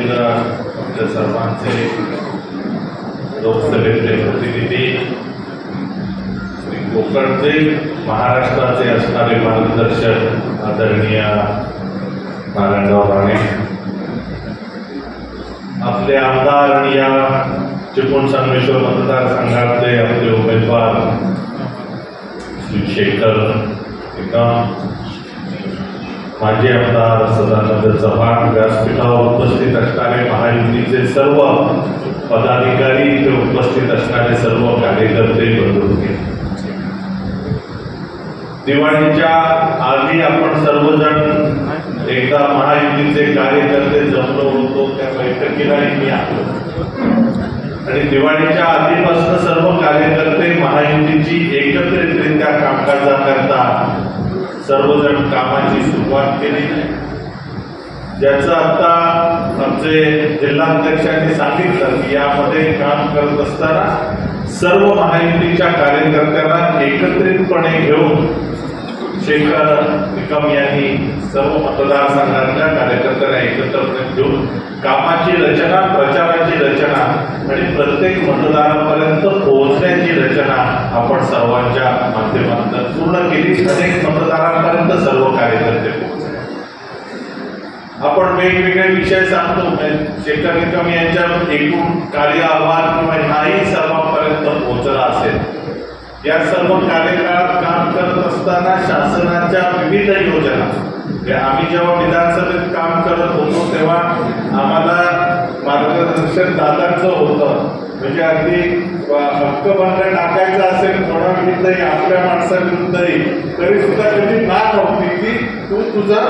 केंद्र आपल्या सर्वांचे लोकसभेतले प्रतिनिधी कोकणचे महाराष्ट्राचे असणारे मार्गदर्शक आदरणीय नारायणराव राणे, आपले आमदार आणि या चिपळूण संगमेश्वर मतदारसंघातले आपले उमेदवार श्री शेखर निकम, माजी आमदार सदानंद चव्हाण, व्यासपीठावर उपस्थित असणारे महायुतीचे सर्व पदाधिकारी, इथे उपस्थित असणारे सर्व कार्यकर्ते बंधू, दिवाळीच्या आधी आपण सर्वजण एकदा महायुतीचे कार्यकर्ते जमलो होतो, त्या बैठकीला मी आलो आणि दिवाळीच्या आधीपासून सर्व कार्यकर्ते महायुतीची एकत्रितरित्या कामकाजाकरता सर्वजण कामाची सुरुवात केली, ज्याचं आता आमचे जिल्हाध्यक्षांनी सांगितलं की यामध्ये काम करत असताना सर्व महायुतीच्या कार्यकर्त्यांना एकत्रितपणे घेऊन शेखर निकम यांनी सर्व मतदारसंघातल्या कार्यकर्त्यांना एकत्र घेऊन कामाची रचना, प्रचाराची रचना आणि प्रत्येक मतदारापर्यंत पोहोचण्याची रचना आपण सर्वांच्या माध्यमातून पूर्ण केली। अनेक मतदारांपर्यंत सर्व कार्यकर्ते पोहोचले। आपण वेगवेगळे विषय सांगतो, शेखर निकम यांच्या एकूण कार्य अहवाल किंवा नाही सर्वांपर्यंत पोहोचला असेल। या सर्व कार्यकाळात काम करत असताना शासनाच्या विविध योजना, आम्ही जेव्हा विधानसभेत काम करत होतो तेव्हा आम्हाला मार्गदर्शन दादांचं होतं, म्हणजे अगदी हक्कभंग टाकायचा असेल कोणाविरुद्धही, आपल्या माणसाविरुद्धही, तरी सुद्धा कधी ना नव्हती की तू तुझा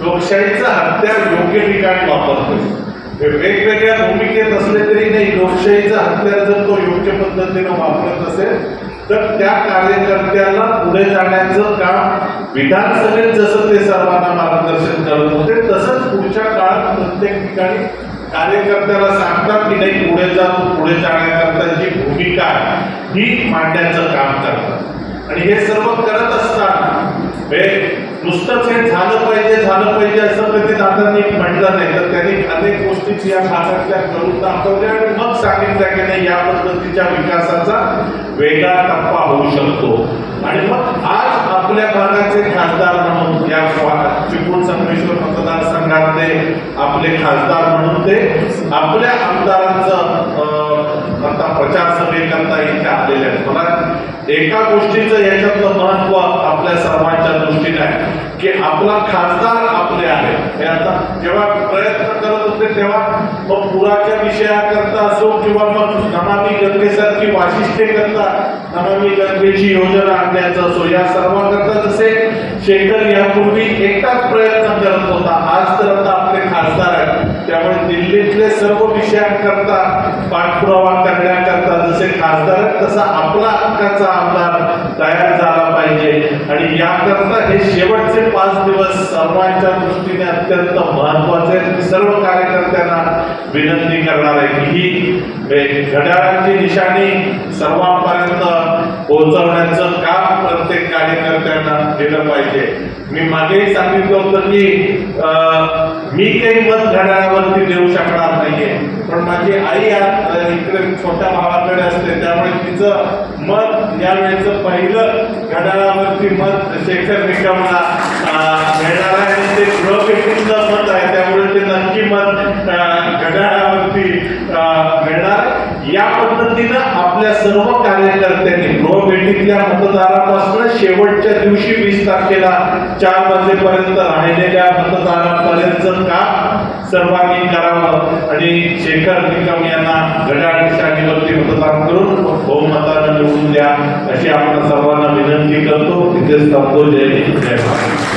लोकशाहीचा हत्यार योग्य ठिकाणी वापरतोस। वेगवेगळ्या भूमिकेत असले तरी नाही, लोकशाहीचा हत्यार जर तो योग्य पद्धतीने वापरत असेल तर त्या कार्यकर्त्याला पुढे जाण्याचं काम विधानसभेत जसं ते सर्वांना मार्गदर्शन करत होते तसंच पुढच्या काळात प्रत्येक ठिकाणी कार्यकर्त्याला सांगतात की नाही पुढे जाऊन पुढे जाण्याकरता जी भूमिका आहे ही मांडण्याचं काम करतात। आणि हे सर्व करत असताना नुसतंच हे झालं पाहिजे असं कधी दादांनी म्हटलं नाही, तर त्यांनी अनेक गोष्टीची या भागातल्या करून दाखवल्या आणि मग सांगितलं की नाही या पद्धतीच्या विकासाचा वेगळा टप्पा होऊ शकतो। आणि मग आज आपल्या भागाचे खासदार म्हणून, या चिपळूण संगमेश्वर मतदारसंघातले आपले खासदार म्हणून ते आपल्या आमदारांचं आता प्रचार सभेकरता इथे आलेले आहेत। मला एका गोष्टीचं याच्यातलं महत्व आपल्या सर्वांच्या दृष्टीने आहे की आपला खासदार आपले आहे। हे आता जेव्हा प्रयत्न करत होते तेव्हा मग पुराच्या विषयाकरता असो किंवा मग नमामि गंगेसारखी वाशिष्ठे करता नमामि गंगेची योजना आणण्याचा असो, या सर्वांकरता जसे शेखर यापूर्वी एकटाच प्रयत्न करत होता, आज तर आता आपले खासदार आहेत, त्यामुळे दिल्लीतले सर्व विषयांकरता पाठपुरावा करण्याकरता जसे खासदार आहेत तसा आपला हक्काचा आमदार तयार झाला पाहिजे। आणि याकरता हे शेवटचे 5 दिवस सर्वांच्या दृष्टीने अत्यंत महत्वाचे आहेत। सर्व कार्यकर्त्यांना विनंती करणार आहे की ही घड्याळाची निशाणी सर्वांपर्यंत पोहोचवण्याचं काम प्रत्येक कार्यकर्त्यांना केलं पाहिजे। मी मागेही सांगितलं होतं की मी काही मत घड्याळावरती देऊ शकणार नाहीये, पण माझी आई इकडे छोट्या भावाकडे असते, त्यामुळे तिचं मत यावेळेचं पहिलं घड्याळावरती मत शेखर निकमला मिळणार आहे आणि ते गृहपेटीचं मत आहे, त्यामुळे ते नक्की मत घड्याळावरती मिळणार। या पद्धतीनं आपल्या सर्व कार्यकर्त्यांनी गृहपेटीतल्या मतदारापासून शेवटच्या दिवशी 20 तारखेला 4 वाजेपर्यंत राहिलेल्या मतदारांपर्यंतचं काम सर्वांनी करावं आणि शेखर निकम यांना घड्याळ निशाणीवरती मतदान करून बहुमतानं निवडून द्या अशी आपण सर्वांना विनंती करतो। इथेच थांबतो। जय हिंद, जय महाराष्ट्र।